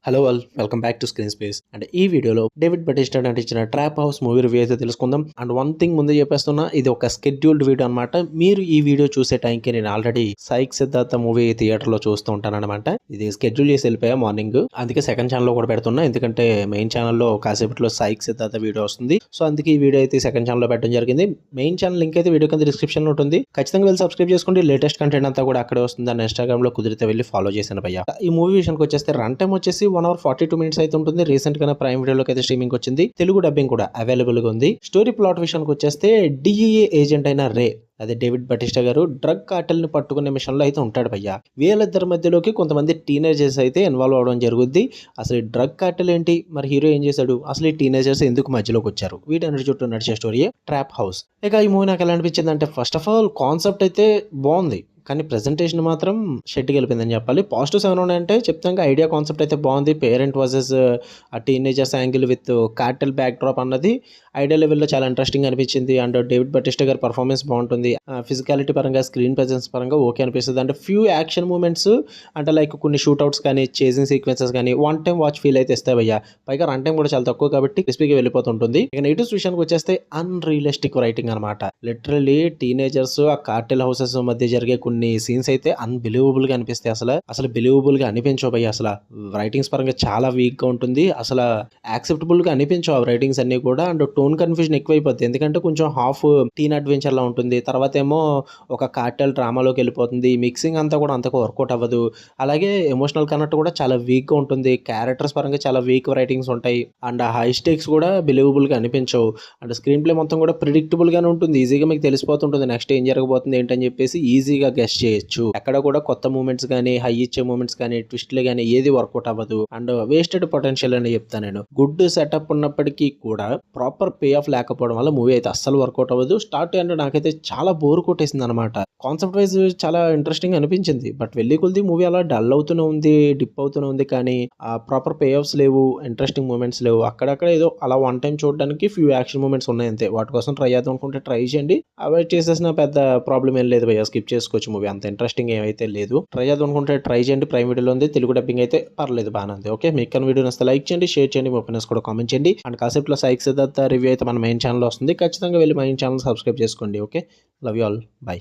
Hello all welcome back to screen space. And ఈ వీడియోలో David Batista నటించిన trap house movie review అయితే తెలుసుకుందాం. అండ్ వన్ థింగ్ ముందే చెప్పేస్తున్నా, ఇది ఒక స్కెడ్యూల్డ్ వీడియో అనమాట. మీరు ఈ వీడియో చూసే టైంకి నేను already psych Siddhartha movie theatre లో చూస్తూ ఉంటాను అనమాట. ఇది స్కెడ్యూల్ చేసి వెళ్ళిపోయా మార్నింగ్, అందుకే సెకండ్ ఛానల్ లో కూడా పెడుతున్నా. ఎందుకంటే మెయిన్ ఛానల్లో కాసేపట్లో సైక్ సిద్ధార్థ వీడియో వస్తుంది. సో అందుకే ఈ వీడియో అయితే సెకండ్ ఛానల్ లో పెట్టడం జరిగింది. మెయిన్ ఛానల్ లింక్ అయితే వీడియో కింద డిస్క్రిప్షన్ లో ఉంటుంది. ఖచ్చితంగా వెళ్ళి సబ్స్క్రైబ్ చేసుకోండి. లేటెస్ట్ కంటెంట్ అంతా కూడా అక్కడే వస్తుంది. అండ్ ఇన్స్టాగ్రామ్ లో కుదిరితే వెళ్ళి ఫాలో చేశాను భయ్య. ఈ మూవీ విషయానికి వచ్చేస్తే రన్ టైం వచ్చేసి 1 hour 42 minutes అయితే ఉంటుంది. రీసెంట్ గా ప్రైమ్ వీడియోలోకి అయితే స్ట్రీమింగ్ వచ్చింది. తెలుగు డబ్బింగ్ కూడా అవైలబుల్ గా ఉంది. స్టోరీ ప్లాట్ విషయానికి వచ్చేస్తే డిఈఏ ఏజెంట్ అయిన రే, అదే డేవిడ్ బటిస్టా గారు డ్రగ్ కార్టెల్ ని పట్టుకునే మిషన్ లో అయితే ఉంటాడు భయ్య. వీళ్ళిద్దరి మధ్యలోకి కొంతమంది టీనేజర్స్ అయితే ఇన్వాల్వ్ అవడం జరుగుద్ది. అసలు ఈ డ్రగ్ కార్టెల్ ఏంటి, మరి హీరో ఏం చేశాడు, అసలు ఈ టీనేజర్స్ ఎందుకు మధ్యలోకి వచ్చారు, వీటన్నిటి చుట్టూ నడిచే స్టోరీ ట్రాప్ హౌస్. ఇక ఈ మూవీ నాకు ఎలా అనిపించింది అంటే, ఫస్ట్ ఆఫ్ ఆల్ కాన్సెప్ట్ అయితే బాగుంది, కానీ ప్రెజెంటేషన్ మాత్రం షెడ్ గెలిపిందని చెప్పాలి. పాజిటివ్స్ ఏమైనా ఉన్నాయంటే చెప్తాను. ఐడియా కాన్సెప్ట్ అయితే బాగుంది. పేరెంట్ వర్సెస్ ఆ teenagers angle with Cartel back drop అన్నది ఐడియా లెవెల్లో చాలా ఇంట్రెస్టింగ్ అనిపించింది. అండ్ డేవిడ్ బటిస్టా గారి పర్ఫార్మెన్స్ బాగుంటుంది. ఫిజికాలిటీ పరంగా, స్క్రీన్ ప్రెజెన్స్ పరంగా ఓకే అనిపిస్తుంది. అంటే ఫ్యూ యాక్షన్ మూమెంట్స్, అంటే లైక్ కొన్ని షూట్అవుట్స్ కానీ, చేసింగ్ సీక్వెన్సెస్ కానీ వన్ టైం వాచ్ ఫీల్ అయితే ఇస్తాయి భయ్య. పైగా రన్ టైం కూడా చాలా తక్కువ కాబట్టి క్రిస్పీగా వెళ్ళిపోతుంటుంది. ఇక నెగిటివ్స్ విషయానికి వచ్చేస్తే అన్రియలిస్టిక్ రైటింగ్ అనమాట. లిటరల్లీ టీనేజర్స్ ఆ కార్టెల్ హౌసెస్ మధ్య జరిగే కొన్ని సీన్స్ అయితే అన్బిలీవబుల్ గా అనిపిస్తాయి. అసలు బిలీవబుల్ గా అనిపించవు భయ్య. అసలు రైటింగ్స్ పరంగా చాలా వీక్ గా ఉంటుంది. అసలు యాక్సెప్టబుల్ గా అనిపించవు ఆ రైటింగ్స్ అన్ని కూడా. అండ్ టోన్ కన్ఫ్యూజన్ ఎక్కువైపోతుంది. ఎందుకంటే కొంచెం హాఫ్ టీన్ అడ్వెంచర్ లా ఉంటుంది, తర్వాత ఏమో ఒక కార్టెల్ డ్రామాలోకి వెళ్ళిపోతుంది. మిక్సింగ్ అంతా కూడా అంతకు వర్కౌట్ అవ్వదు. అలాగే ఎమోషనల్ కనెక్ట్ కూడా చాలా వీక్ గా ఉంటుంది. క్యారెక్టర్స్ పరంగా చాలా వీక్ రైటింగ్స్ ఉంటాయి. అండ్ హై స్టేక్స్ కూడా బిలీవబుల్ గా అనిపించవు. అండ్ స్క్రీన్ ప్లే మొత్తం కూడా ప్రిడిక్టబుల్ గానే ఉంటుంది. ఈజీగా మీకు తెలిసిపోతుంటుంది నెక్స్ట్ ఏం జరగబోతుంది ఏంటని చెప్పేసి ఈజీగా గెస్ట్ చేయొచ్చు. ఎక్కడ కూడా కొత్త మూమెంట్స్ కానీ, హై ఇచ్చే మూమెంట్స్ కానీ, ట్విస్ట్లే కానీ ఏది వర్కౌట్ అవ్వదు. అండ్ వేస్టెడ్ పొటెన్షియల్ అని చెప్తాను నేను. గుడ్ సెటప్ ఉన్నప్పటికీ కూడా ప్రాపర్ పే ఆఫ్ లేకపోవడం వల్ల మూవీ అయితే అస్సలు వర్కౌట్ అవ్వదు. స్టార్ట్ అంటే నాకైతే చాలా బోర్ కొట్టేసింది అనమాట. కాన్సెప్ట్ వైజ్ చాలా ఇంట్రెస్టింగ్ అనిపించింది, బట్ వెళ్ళి కొద్ది మూవీ అలా డల్ అవుతూనే ఉంది, డిప్ అవుతూనే ఉంది. కానీ ఆ ప్రాపర్ పే ఆఫ్స్ లేవు, ఇంట్రెస్టింగ్ మూమెంట్స్ లేవు. అక్కడక్కడ ఏదో అలా వన్ టైం చూడడానికి ఫ్యూ యాక్షన్ మూమెంట్స్ ఉన్నాయి అంతే. వాటి కోసం ట్రై చేద్దాం అనుకుంటే ట్రై చేయండి. అవాయిడ్ చేసేసిన పెద్ద ప్రాబ్లం ఏం లేదు భయ్య, స్కిప్ చేసుకోవచ్చు మూవీ. అంత ఇంట్రెస్టింగ్ ఏమైతే లేదు. ట్రై చేద్దాం అనుకుంటే ట్రై చేయండి. ప్రైమ్ వీడియోలో ఉంది. తెలుగు డబ్బింగ్ అయితే పర్లేదు, బాగానే ఉంది. ఓకే, మీకు వీడియో నచ్చితే లైక్ చేయండి, షేర్ చేయండి, మీ ఒపీనియన్స్ కూడా కామెంట్ చేయండి. అండ్ కాసేపులో సైక్ సిద్ధార్థ రివ్యూ అయితే మన మెయిన్ ఛానల్ వస్తుంది. ఖచ్చితంగా వెళ్ళి మెయిన్ ఛానల్ సబ్స్క్రైబ్ చేసుకోండి. Okay, love you all, by.